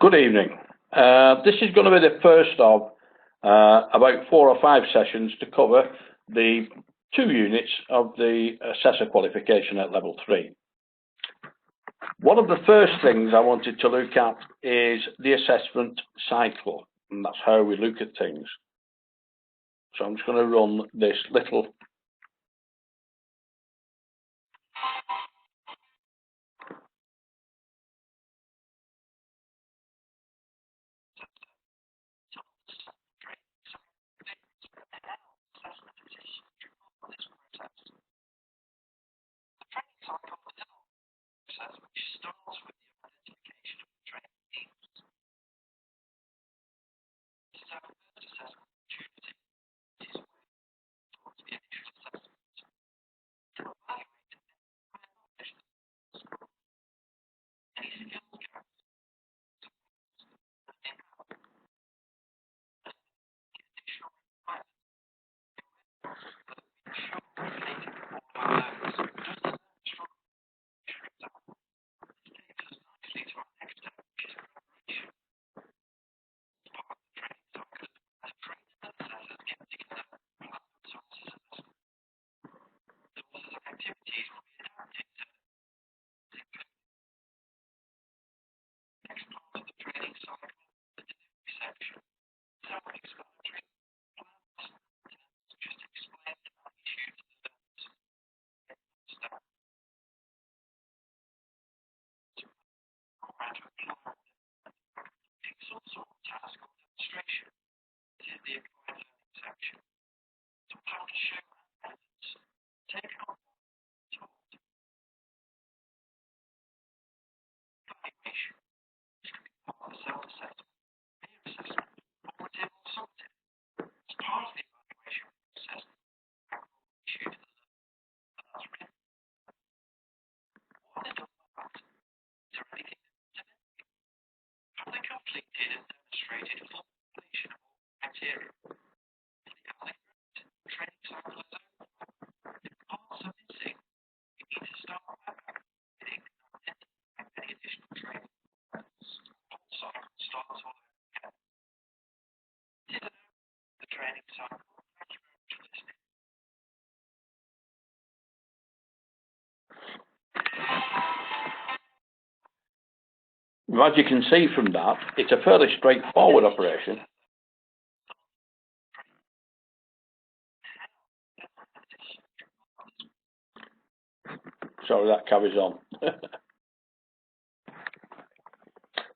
Good evening. This is going to be the first of about 4 or 5 sessions to cover the 2 units of the Assessor qualification at level 3. One of the first things I wanted to look at is the assessment cycle, and that's how we look at things. So I'm just going to run this little which starts with the identification of the training needs. This is our first assessment opportunity. This is where towards the initial assessment to evaluate any skills gaps and additional requirements that we show related to all our learners. Activities will be adapted to next part of the training cycle, the delivery section, self-explanatory plans, just explain the issues to the learners. It's also a task or demonstration. This is the applied learning section. So how to show methods, take on evaluation. This could be part of the self-assessment, peer assessment, formative or summative. As part of the evaluation assessment, issue to the learner, and that's written. What is done by that? Is there anything that needs to be? Have they completed and demonstrated full completion of all criteria? If they haven't, training cycle is over. If parts are missing, you need to start by getting any additional training. Whole cycle starts all over again. This is the training cycle. Thank you very much for listening. As you can see from that, it's a fairly straightforward operation. Sorry, that carries on.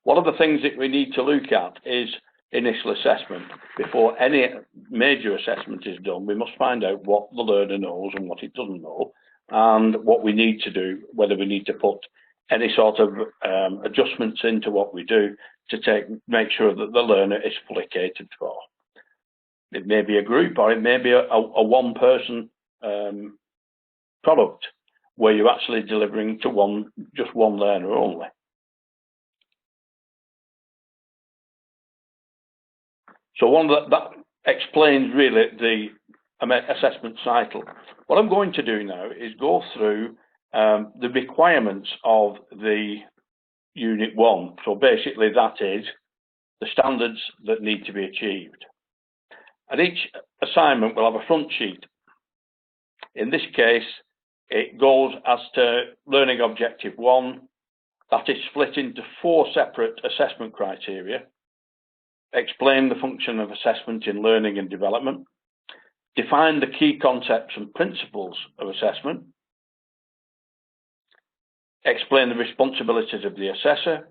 One of the things that we need to look at is initial assessment. Before any major assessment is done, we must find out what the learner knows and what it doesn't know, and what we need to do, whether we need to put any sort of adjustments into what we do to make sure that the learner is fully catered for. It may be a group, or it may be a one-person product where you're actually delivering to just one learner only. So that explains really the assessment cycle. What I'm going to do now is go through the requirements of the Unit 1. So basically that is the standards that need to be achieved. And each assignment will have a front sheet. In this case, it goes as to Learning Objective 1. That is split into 4 separate assessment criteria. Explain the function of assessment in learning and development. Define the key concepts and principles of assessment. Explain the responsibilities of the assessor.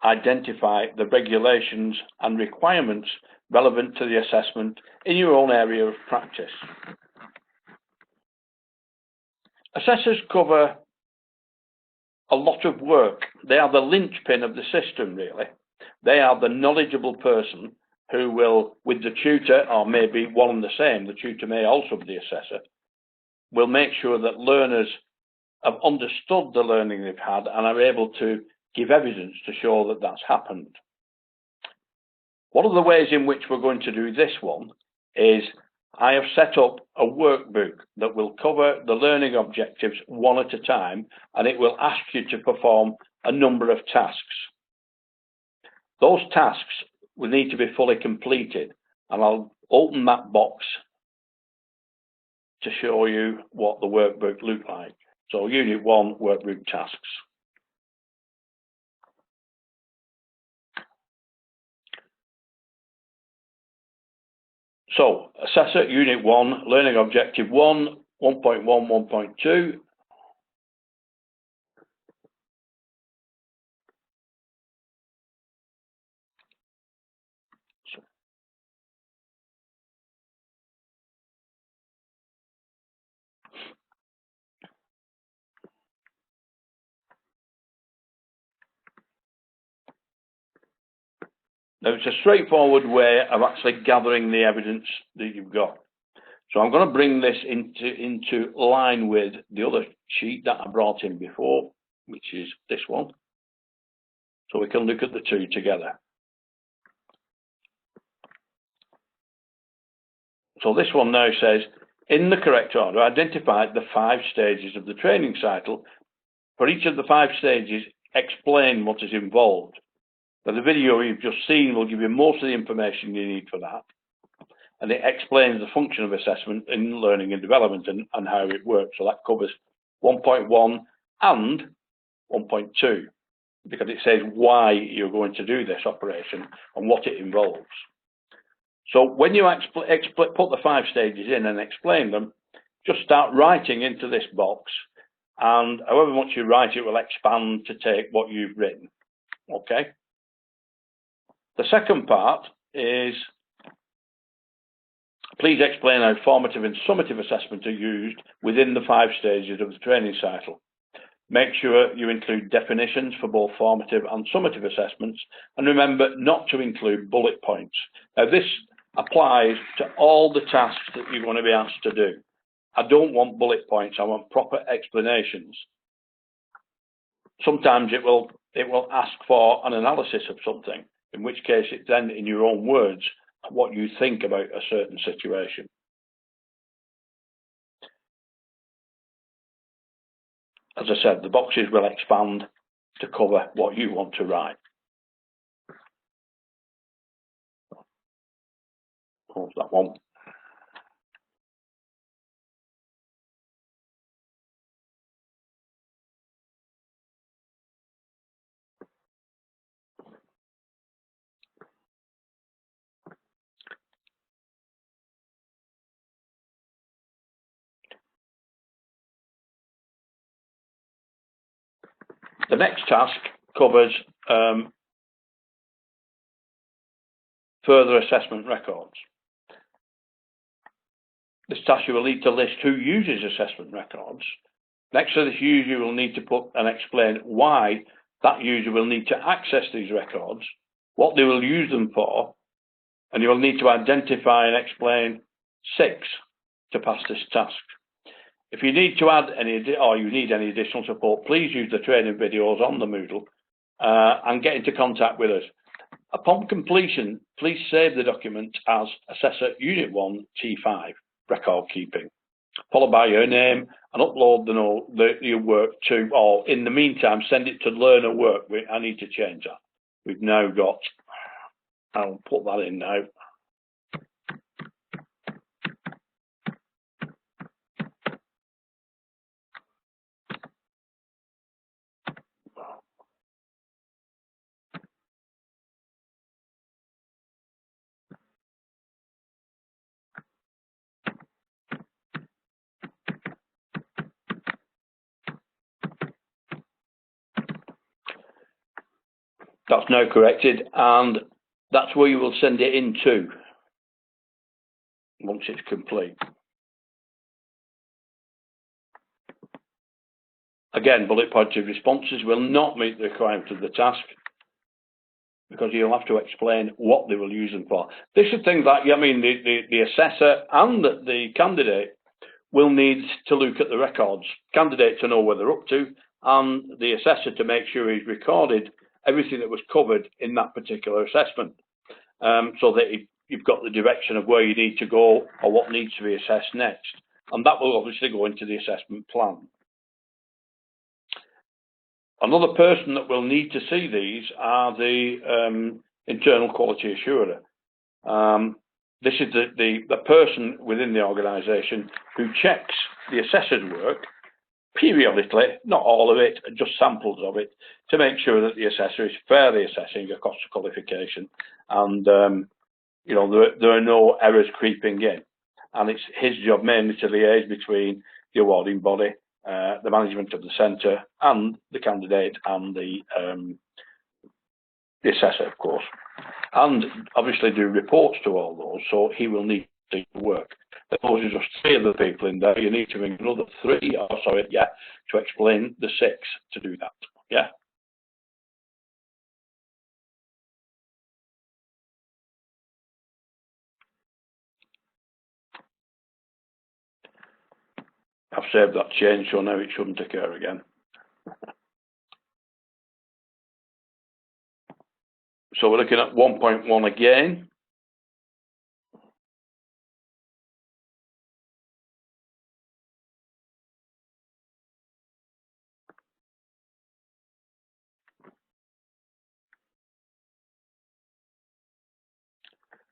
Identify the regulations and requirements relevant to the assessment in your own area of practice. Assessors cover a lot of work. They are the linchpin of the system, really. They are the knowledgeable person who will, with the tutor, or maybe one and the same, the tutor may also be the assessor, will make sure that learners have understood the learning they've had and are able to give evidence to show that that's happened. One of the ways in which we're going to do this one is I have set up a workbook that will cover the learning objectives one at a time, and it will ask you to perform a number of tasks. Those tasks will need to be fully completed, and I'll open that box to show you what the workbook looked like. So Unit 1, workbook tasks. So, Assessor Unit 1, Learning Objective 1, 1.1, 1.2. Now, it's a straightforward way of actually gathering the evidence that you've got. So I'm going to bring this into line with the other sheet that I brought in before, which is this one. So we can look at the two together. So this one now says, in the correct order, identify the 5 stages of the training cycle. For each of the 5 stages, explain what is involved. Now, the video you've just seen will give you most of the information you need for that. And it explains the function of assessment in learning and development and how it works. So that covers 1.1 and 1.2, because it says why you're going to do this operation and what it involves. So when you put the 5 stages in and explain them, just start writing into this box, and however much you write, it will expand to take what you've written. Okay? The second part is, please explain how formative and summative assessment are used within the 5 stages of the training cycle. Make sure you include definitions for both formative and summative assessments, and remember not to include bullet points. Now, this applies to all the tasks that you're going to be asked to do. I don't want bullet points, I want proper explanations. Sometimes it will ask for an analysis of something, in which case it's then in your own words what you think about a certain situation. As I said, the boxes will expand to cover what you want to write. Close that one. The next task covers further assessment records. This task you will need to list who uses assessment records. Next to this user, you will need to put and explain why that user will need to access these records, what they will use them for, and you will need to identify and explain 6 to pass this task. If you need to add any, or you need any additional support, please use the training videos on the Moodle and get into contact with us. Upon completion, please save the document as Assessor Unit 1 T5 record keeping, followed by your name, and upload your work to, or in the meantime, send it to Learner Work. I need to change that. We've now got, I'll put that in now. That's now corrected, and that's where you will send it into once it's complete. Again, bullet pointed responses will not meet the requirement of the task, because you'll have to explain what they will use them for. This is things like, I mean, the assessor and the candidate will need to look at the records. Candidate to know where they're up to, and the assessor to make sure he's recorded everything that was covered in that particular assessment, so that you've got the direction of where you need to go or what needs to be assessed next. And that will obviously go into the assessment plan. Another person that will need to see these are the internal quality assurer. This is the person within the organisation who checks the assessor's work periodically, not all of it, just samples of it, to make sure that the assessor is fairly assessing a cost of qualification, and you know, there are no errors creeping in. And it's his job mainly to liaise between the awarding body, the management of the centre, and the candidate and the assessor, of course, and obviously do reports to all those. So he will need to work. Those are just 3 of the people in there. You need to bring another 3, to explain the 6 to do that. Yeah. I've saved that change, so now it shouldn't occur again. So we're looking at 1.1 again.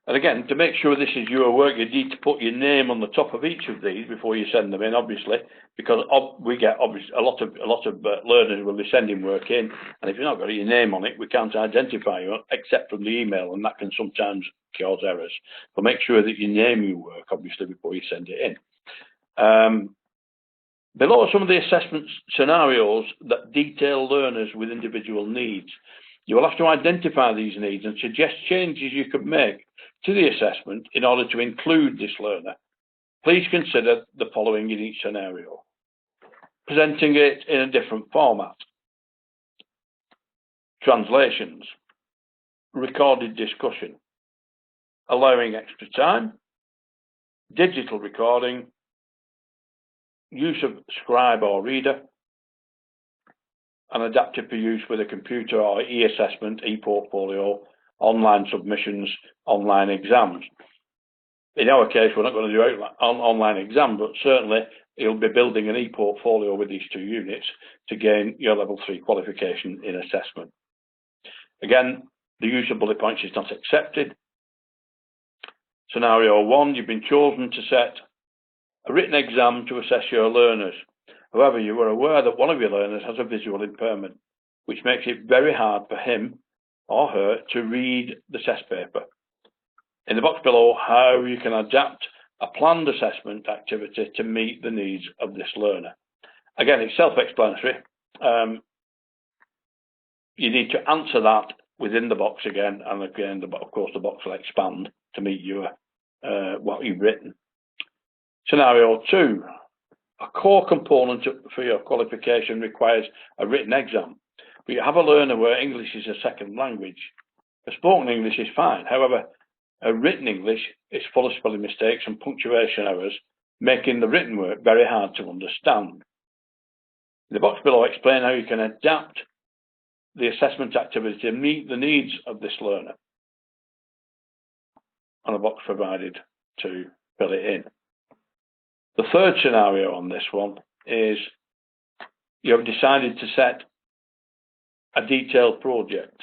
And again, to make sure this is your work, you need to put your name on the top of each of these before you send them in, obviously, because we get obviously a lot of learners will be sending work in, and if you've not got your name on it, we can't identify you except from the email, and that can sometimes cause errors. But make sure that you name your work, obviously, before you send it in. Below are some of the assessment scenarios that detail learners with individual needs. You will have to identify these needs and suggest changes you could make to the assessment in order to include this learner. Please consider the following in each scenario. Presenting it in a different format. Translations. Recorded discussion. Allowing extra time. Digital recording. Use of scribe or reader. And adapted for use with a computer or e-assessment, e-portfolio, online submissions, online exams. In our case, we're not going to do online exam, but certainly you'll be building an e-portfolio with these 2 units to gain your level 3 qualification in assessment. Again, the use of bullet points is not accepted. Scenario 1, you've been chosen to set a written exam to assess your learners. However, you were aware that one of your learners has a visual impairment, which makes it very hard for him or her to read the test paper. In the box below, how you can adapt a planned assessment activity to meet the needs of this learner. Again, it's self-explanatory. You need to answer that within the box again, and again, of course, the box will expand to meet your what you've written. Scenario 2. A core component for your qualification requires a written exam, but you have a learner where English is a second language. A spoken English is fine. However, a written English is full of spelling mistakes and punctuation errors, making the written work very hard to understand. In the box below, explain how you can adapt the assessment activity to meet the needs of this learner, and a box provided to fill it in. The third scenario on this one is you have decided to set a detailed project.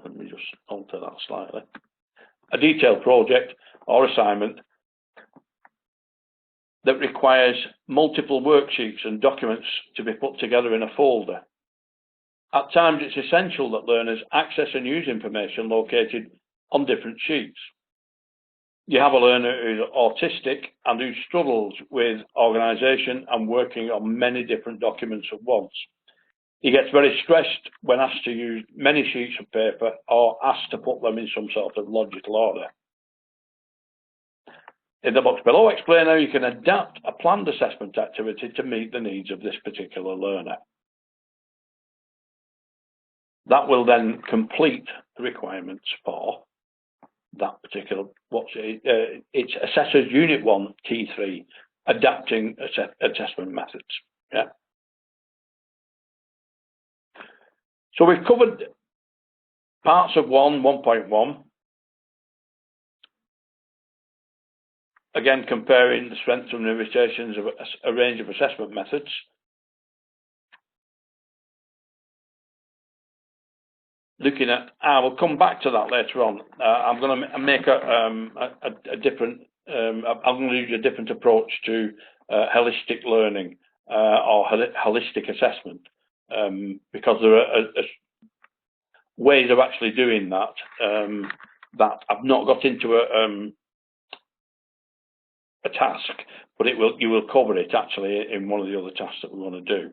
Let me just alter that slightly. A detailed project or assignment that requires multiple worksheets and documents to be put together in a folder. At times, it's essential that learners access and use information located on different sheets. You have a learner who's autistic and who struggles with organisation and working on many different documents at once. He gets very stressed when asked to use many sheets of paper or asked to put them in some sort of logical order. In the box below, explain how you can adapt a planned assessment activity to meet the needs of this particular learner. That will then complete the requirements for that particular, it's Assessor's Unit 1, T3, adapting assessment methods. Yeah. So we've covered parts of 1.1. Again, comparing the strengths and limitations of a range of assessment methods. looking at, I will come back to that later on. I'm going to make a different, I'm going to use a different approach to holistic learning or holistic assessment, because there are ways of actually doing that that I've not got into a task, but you will cover it actually in one of the other tasks that we want to do.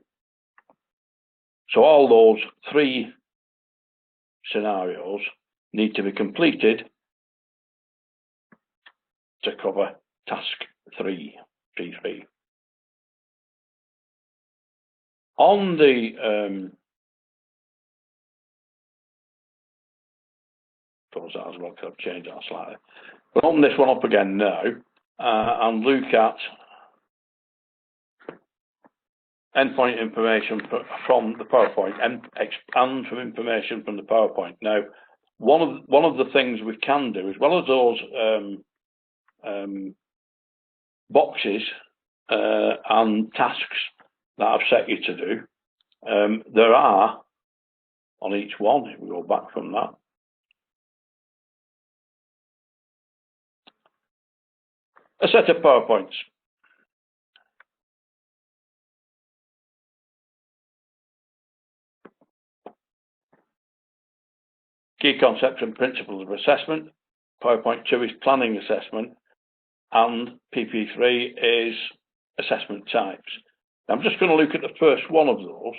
So all those 3 scenarios need to be completed to cover task 3, P3. On the close that as well because I've changed that slightly. But open this one up again now and look at endpoint information from the PowerPoint and expand from information from the PowerPoint. Now, one of the things we can do, as well as those boxes and tasks that I've set you to do, there are on each one, if we go back from that, a set of PowerPoints. Key concepts and principles of assessment. PowerPoint 2 is planning assessment, and PP3 is assessment types. Now, I'm just going to look at the first one of those.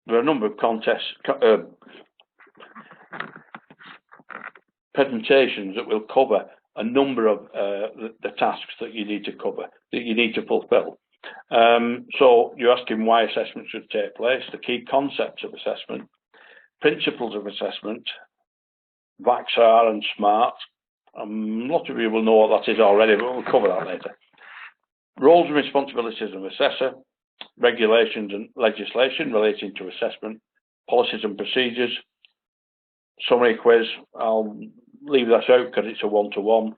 There are a number of presentations that will cover a number of the tasks that you need to cover, that you need to fulfill. So you're asking why assessment should take place, the key concepts of assessment, principles of assessment, VAXAR and SMART. A lot of you will know what that is already, but we'll cover that later. Roles and responsibilities of assessor, regulations and legislation relating to assessment, policies and procedures, summary quiz. I'll leave that out because it's a one-to-one,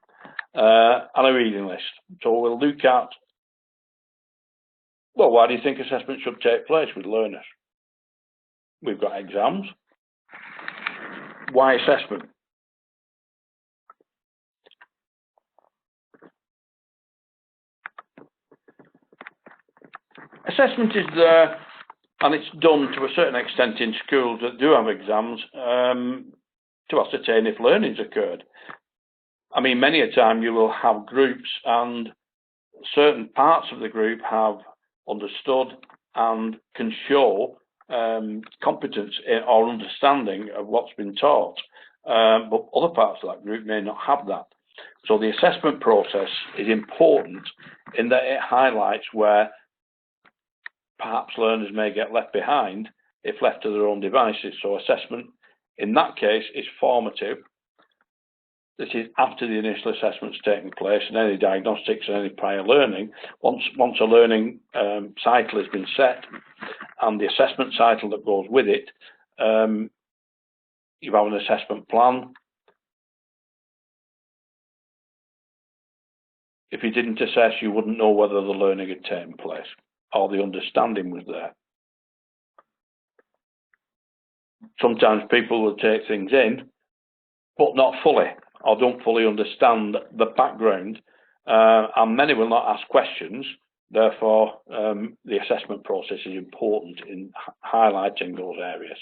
and a reading list. So we'll look at, well, why do you think assessment should take place with learners? We've got exams. Why assessment? Assessment is there, and it's done to a certain extent in schools that do have exams to ascertain if learning's occurred. I mean, many a time you will have groups and certain parts of the group have understood and can show competence or understanding of what's been taught, but other parts of that group may not have that. So the assessment process is important in that it highlights where perhaps learners may get left behind if left to their own devices. So assessment in that case is formative. This is after the initial assessment's taken place and any diagnostics and any prior learning. Once a learning cycle has been set and the assessment cycle that goes with it, you have an assessment plan. If you didn't assess, you wouldn't know whether the learning had taken place or the understanding was there. Sometimes people will take things in, but not fully, or don't fully understand the background, and many will not ask questions. Therefore, the assessment process is important in highlighting those areas.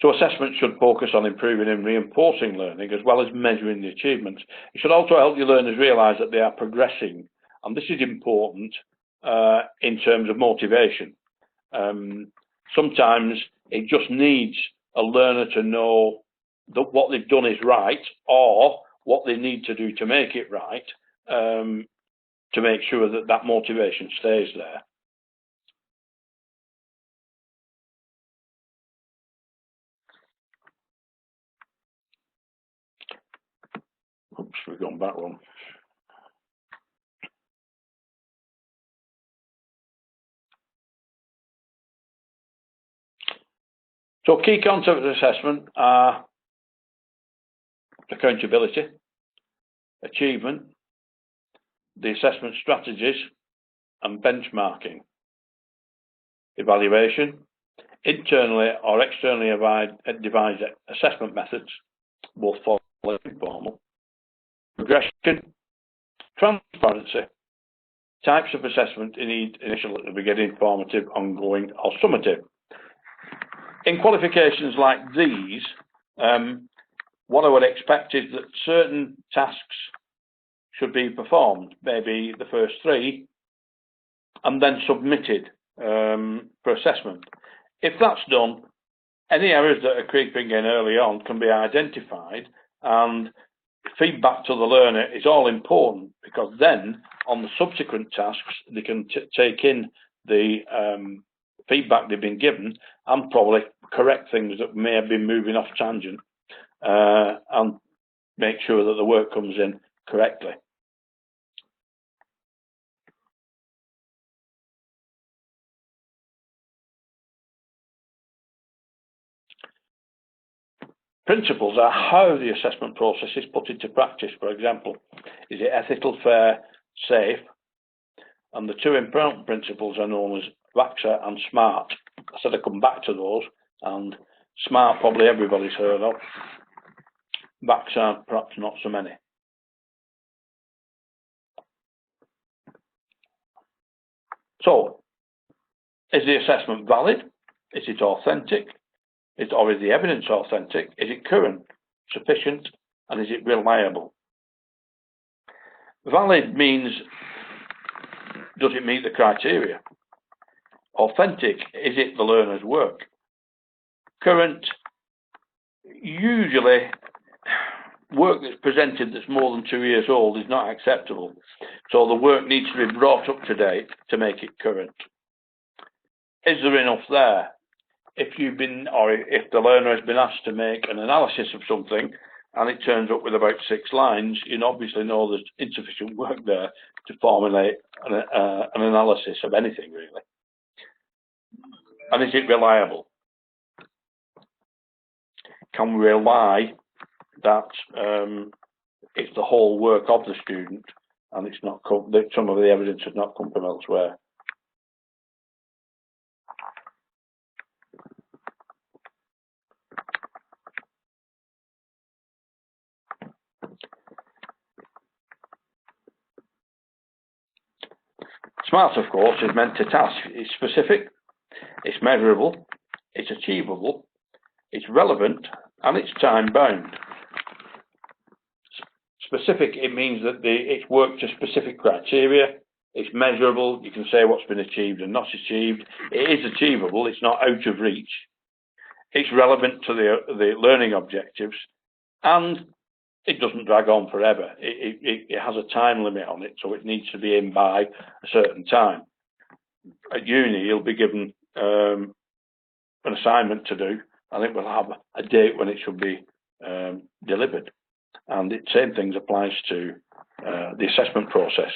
So assessment should focus on improving and reinforcing learning as well as measuring the achievements. It should also help your learners realise that they are progressing, and this is important in terms of motivation. Sometimes it just needs a learner to know that what they've done is right, or what they need to do to make it right, to make sure that that motivation stays there. Oops, we've gone back one. So key concepts of assessment are accountability, achievement, the assessment strategies and benchmarking, evaluation, internally or externally devised assessment methods, both formal and informal, progression, transparency, types of assessment initial at the beginning, formative, ongoing or summative. In qualifications like these, what I would expect is that certain tasks should be performed, maybe the first 3, and then submitted for assessment. If that's done, any errors that are creeping in early on can be identified, and feedback to the learner is all important, because then on the subsequent tasks they can take in the feedback they've been given and probably correct things that may have been moving off tangent and make sure that the work comes in correctly. Principles are how the assessment process is put into practice. For example, is it ethical, fair, safe? And the 2 important principles are known as VAXA and SMART. I said I'd come back to those, and SMART probably everybody's heard of. VAXA perhaps not so many. So, is the assessment valid? Is it authentic? Or is the evidence authentic? Is it current, sufficient, and is it reliable? Valid means, does it meet the criteria? Authentic, is it the learner's work? Current, usually work that's presented that's more than 2 years old is not acceptable. So the work needs to be brought up to date to make it current. Is there enough there? If the learner has been asked to make an analysis of something and it turns up with about 6 lines, you obviously know there's insufficient work there to formulate an analysis of anything, really. And is it reliable? Can we rely that it's the whole work of the student and it's not that some of the evidence has not come from elsewhere? SMART, of course, is meant to task. It's specific, it's measurable, it's achievable, it's relevant, and it's time-bound. Specific, it means that it's worked to specific criteria. It's measurable. You can say what's been achieved and not achieved. It is achievable. It's not out of reach. It's relevant to the learning objectives, and it doesn't drag on forever. It has a time limit on it, so it needs to be in by a certain time. At uni, you'll be given an assignment to do, and it will have a date when it should be delivered. And the same thing applies to the assessment process.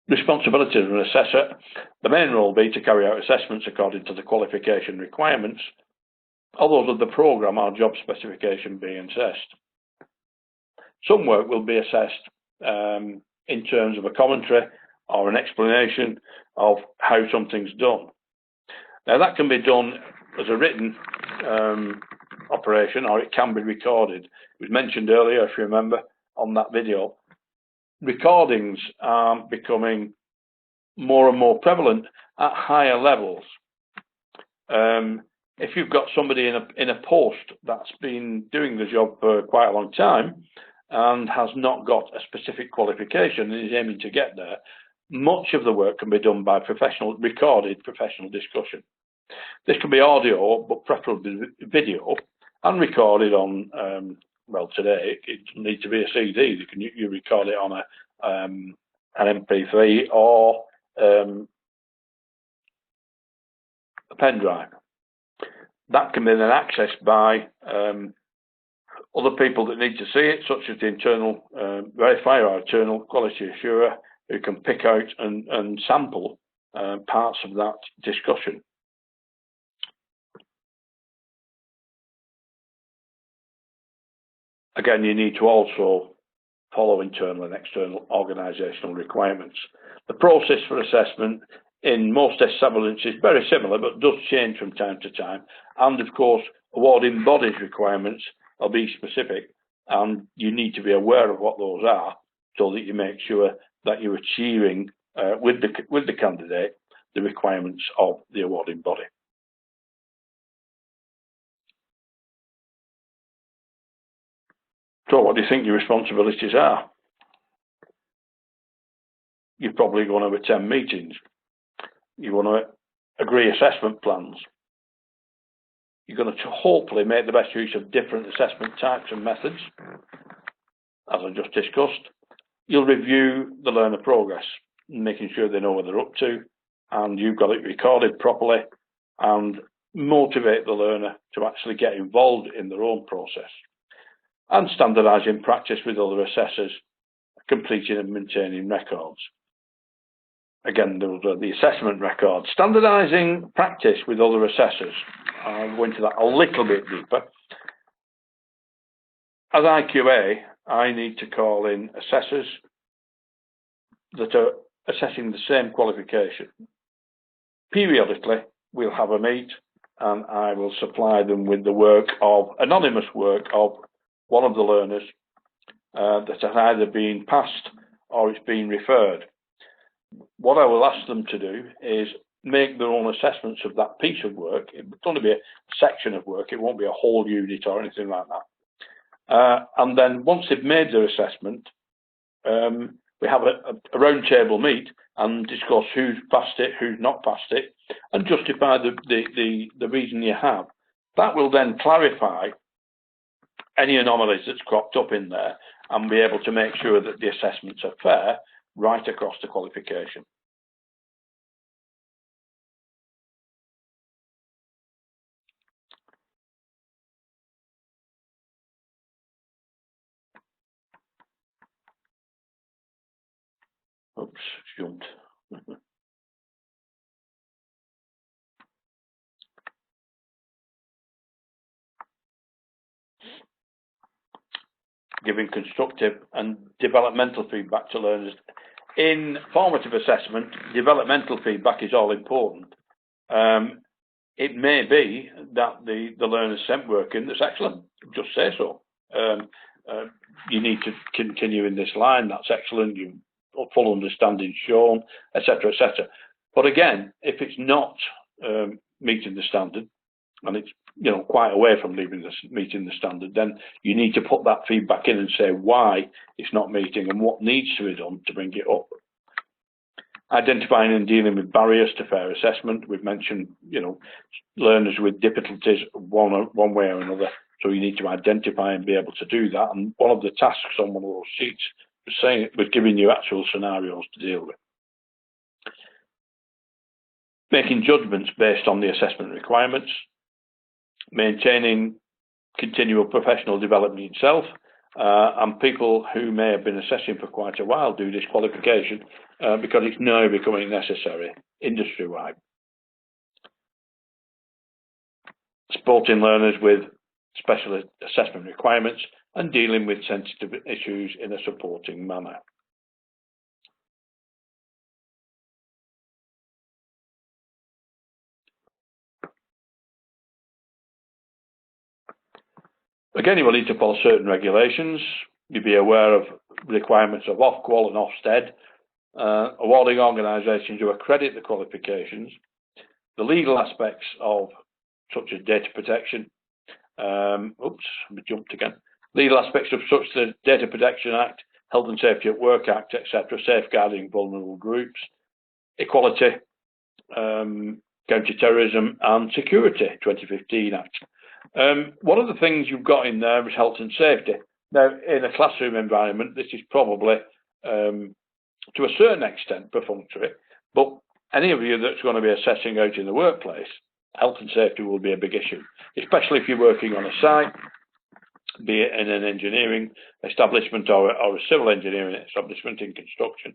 Responsibilities of an assessor. The main role will be to carry out assessments according to the qualification requirements, or those of the programme or job specification being assessed. Some work will be assessed in terms of a commentary or an explanation of how something's done. Now that can be done as a written operation, or it can be recorded. It was mentioned earlier, if you remember, on that video. Recordings are becoming more and more prevalent at higher levels. If you've got somebody in a post that's been doing the job for quite a long time and has not got a specific qualification and is aiming to get there, much of the work can be done by recorded professional discussion. This can be audio, but preferably video, and recorded on, well, today it doesn't need to be a CD. You record it on an MP3 or a pen drive. That can be then accessed by other people that need to see it, such as the internal verifier or internal quality assurer, who can pick out and sample parts of that discussion. Again, you need to also follow internal and external organisational requirements. The process for assessment in most establishments is very similar, but does change from time to time. And of course, awarding bodies requirements will be specific, and you need to be aware of what those are, so that you make sure that you're achieving with the candidate the requirements of the awarding body. So what do you think your responsibilities are? You're probably going to attend meetings. You want to agree assessment plans. You're going to hopefully make the best use of different assessment types and methods, as I just discussed. You'll review the learner progress, making sure they know where they're up to, and you've got it recorded properly, and motivate the learner to actually get involved in their own process. And standardising practice with other assessors, completing and maintaining records. Again, those are the assessment records. Standardising practice with other assessors. I'll go into that a little bit deeper. As IQA, I need to call in assessors that are assessing the same qualification. Periodically, we'll have a meet, and I will supply them with the work of, anonymous work of, one of the learners that has either been passed or it's been referred. What I will ask them to do is make their own assessments of that piece of work. It's going to be a section of work. It won't be a whole unit or anything like that. And then once they've made their assessment, we have a round table meet and discuss who's passed it, who's not passed it, and justify the reason you have. That will then clarify any anomalies that's cropped up in there, and be able to make sure that the assessments are fair right across the qualification. Oops, jumped. Giving constructive and developmental feedback to learners. In formative assessment, developmental feedback is all important. It may be that the learner's sent work in that's excellent, just say so. You need to continue in this line, that's excellent, you full understanding shown, etc., etc. But again, if it's not meeting the standard, and it's quite away from meeting the standard, then you need to put that feedback in and say why it's not meeting and what needs to be done to bring it up. Identifying and dealing with barriers to fair assessment. We've mentioned, learners with difficulties one way or another, so you need to identify and be able to do that. And one of the tasks on one of those sheets was giving you actual scenarios to deal with. Making judgments based on the assessment requirements. Maintaining continual professional development itself, and people who may have been assessing for quite a while do this qualification because it's now becoming necessary industry-wide. Supporting learners with special assessment requirements and dealing with sensitive issues in a supporting manner. Again, you will need to follow certain regulations. You'll be aware of requirements of Ofqual and Ofsted, awarding organisations who accredit the qualifications, the legal aspects of such as data protection. Oops, I jumped again. Legal aspects of such as Data Protection Act, Health and Safety at Work Act, etc., safeguarding vulnerable groups, equality, Counterterrorism and Security 2015 Act. One of the things you've got in there is health and safety. Now, in a classroom environment, this is probably, to a certain extent, perfunctory, but any of you that's going to be assessing out in the workplace, health and safety will be a big issue, especially if you're working on a site, be it in an engineering establishment or a civil engineering establishment in construction.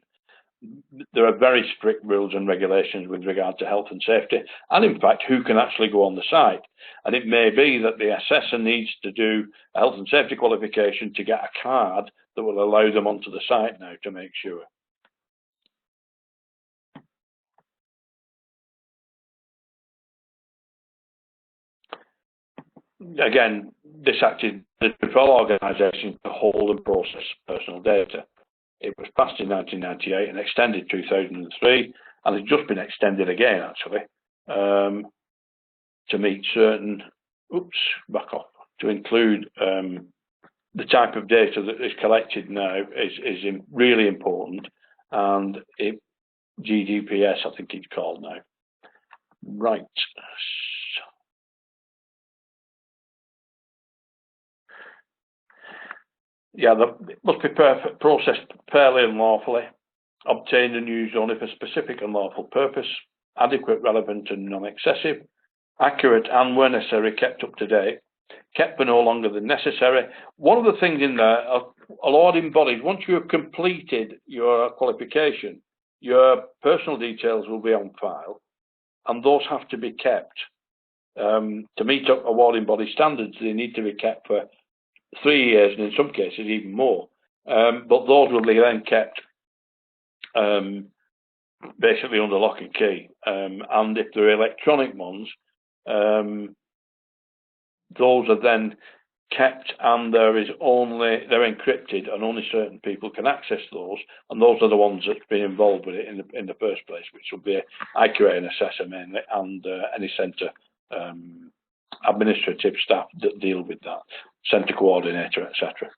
There are very strict rules and regulations with regard to health and safety, and in fact, who can actually go on the site. And it may be that the assessor needs to do a health and safety qualification to get a card that will allow them onto the site now to make sure. Again, this Act is for all organisations to hold and process personal data. It was passed in 1998 and extended 2003, and it's just been extended again, actually, to meet certain, to include the type of data that is collected now is really important, and GDPR, I think it's called now. Right. Yeah, it must be processed fairly and lawfully, obtained and used only for specific and lawful purpose, adequate, relevant and non-excessive, accurate and, where necessary, kept up to date, kept for no longer than necessary. One of the things in there, awarding bodies, once you have completed your qualification, your personal details will be on file, and those have to be kept. To meet up awarding body standards, they need to be kept for 3 years, and in some cases even more. But those will be then kept basically under lock and key. And if they're electronic ones, those are then kept, and they're encrypted, and only certain people can access those. And those are the ones that's been involved with it in the first place, which will be IQA and Assessor mainly, and any centre administrative staff that deal with that, centre coordinator, etc.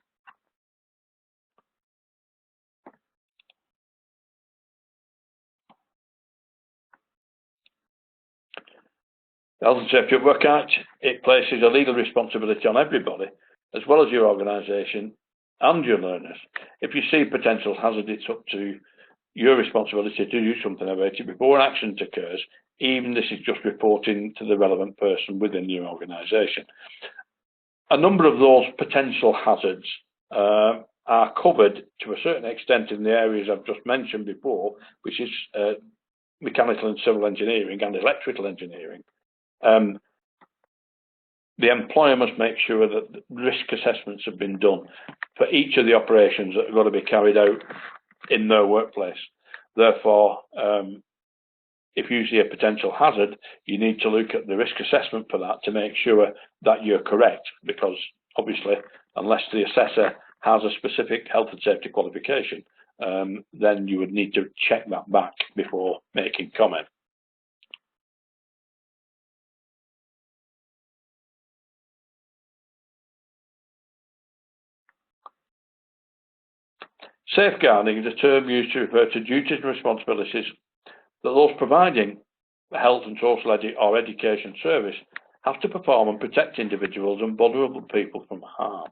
The Health and Safety at Work Act, it places a legal responsibility on everybody, as well as your organisation and your learners. If you see potential hazard, it's up to your responsibility to do something about it before an accident occurs. Even this is just reporting to the relevant person within your organisation. A number of those potential hazards are covered to a certain extent in the areas I've just mentioned before, which is mechanical and civil engineering and electrical engineering. The employer must make sure that risk assessments have been done for each of the operations that are going to be carried out in their workplace. Therefore, if you see a potential hazard, you need to look at the risk assessment for that to make sure that you're correct, because obviously, unless the assessor has a specific health and safety qualification, then you would need to check that back before making comment. Safeguarding is a term used to refer to duties and responsibilities that those providing a health and social or education service have to perform and protect individuals and vulnerable people from harm.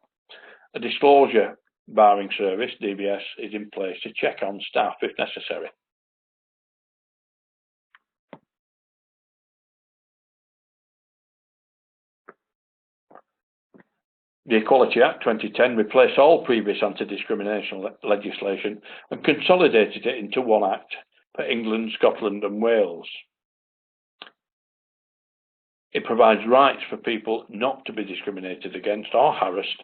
A disclosure barring service, DBS, is in place to check on staff if necessary. The Equality Act 2010 replaced all previous anti-discrimination legislation and consolidated it into one act for England, Scotland and Wales. It provides rights for people not to be discriminated against or harassed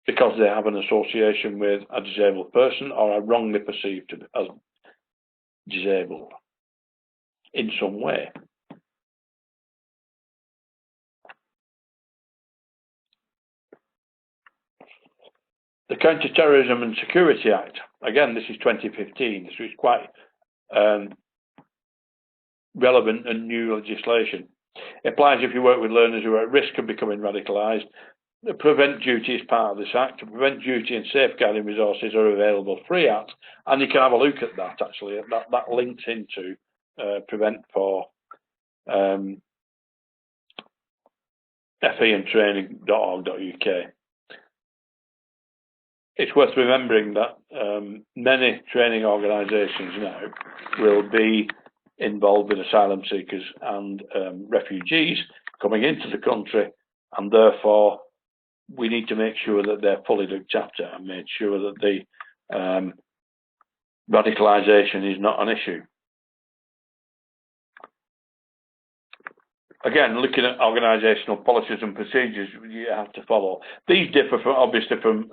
because they have an association with a disabled person or are wrongly perceived as disabled in some way. The Counterterrorism and Security Act, again, this is 2015, so it's quite relevant and new legislation. It applies if you work with learners who are at risk of becoming radicalised. The prevent duty is part of this act. Prevent duty and safeguarding resources are available free at, and you can have a look at that actually. That links into prevent for feandtraining.org.uk. It's worth remembering that many training organisations now will be involved in asylum seekers and refugees coming into the country, and therefore we need to make sure that they're fully looked after and make sure that the radicalisation is not an issue. Again, looking at organisational policies and procedures you have to follow. These differ from, obviously, from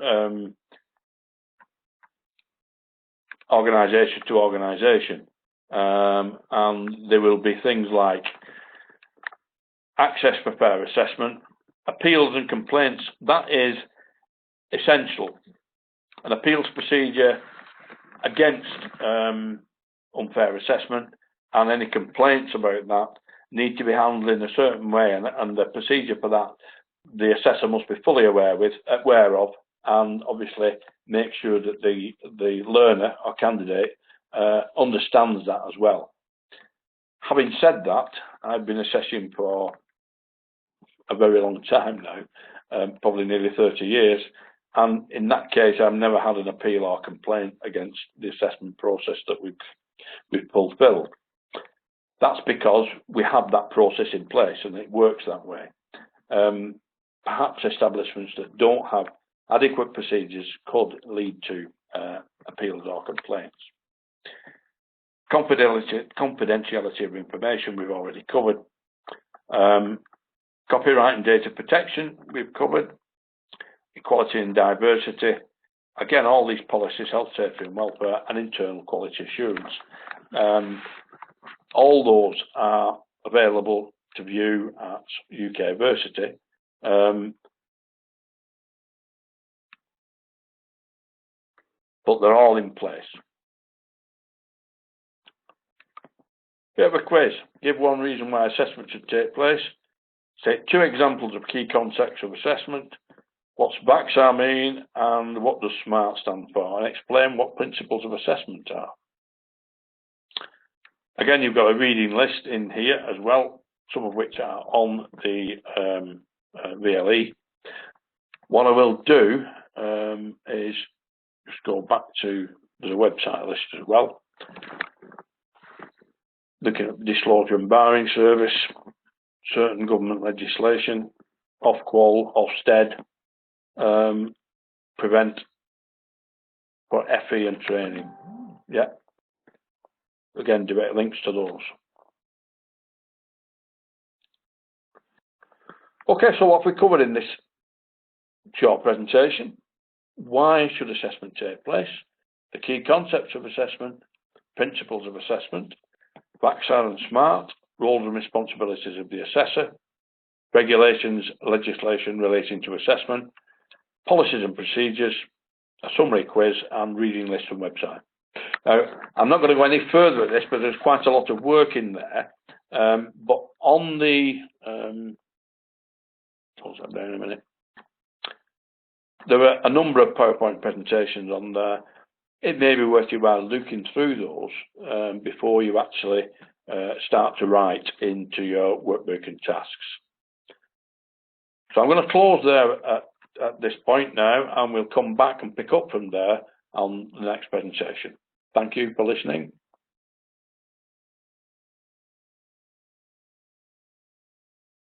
organisation to organisation, and there will be things like access for fair assessment, appeals and complaints. That is essential. An appeals procedure against unfair assessment and any complaints about that need to be handled in a certain way, and the procedure for that the assessor must be fully aware of, and obviously make sure that the learner or candidate understands that as well. Having said that, I've been assessing for a very long time now, probably nearly 30 years, and in that case I've never had an appeal or complaint against the assessment process that we've fulfilled. That's because we have that process in place and it works that way. Perhaps establishments that don't have adequate procedures could lead to appeals or complaints. Confidentiality of information we've already covered. Copyright and data protection we've covered. Equality and diversity. Again, all these policies, health, safety and welfare, and internal quality assurance. All those are available to view at UK Versity. But they're all in place. Bit of a quiz. Give one reason why assessment should take place. State 2 examples of key concepts of assessment. What's VAXA mean and what does SMART stand for? And explain what principles of assessment are. Again, you've got a reading list in here as well, some of which are on the VLE. What I will do is just go back to the website list as well. Looking at disclosure and barring service, certain government legislation, Ofqual, Ofsted, prevent for FE and training. Yeah. Again, direct links to those. Okay, so what have we covered in this short presentation? Why should assessment take place? The key concepts of assessment, principles of assessment, VAXA and SMART, roles and responsibilities of the assessor, regulations, legislation relating to assessment, policies and procedures, a summary quiz, and reading list and website. Now, I'm not going to go any further at this, but there's quite a lot of work in there. But on the, hold that down a minute. There are a number of PowerPoint presentations on there. It may be worth your while looking through those before you actually start to write into your workbook and tasks. So I'm going to close there at this point now, and we'll come back and pick up from there on the next presentation. Thank you for listening.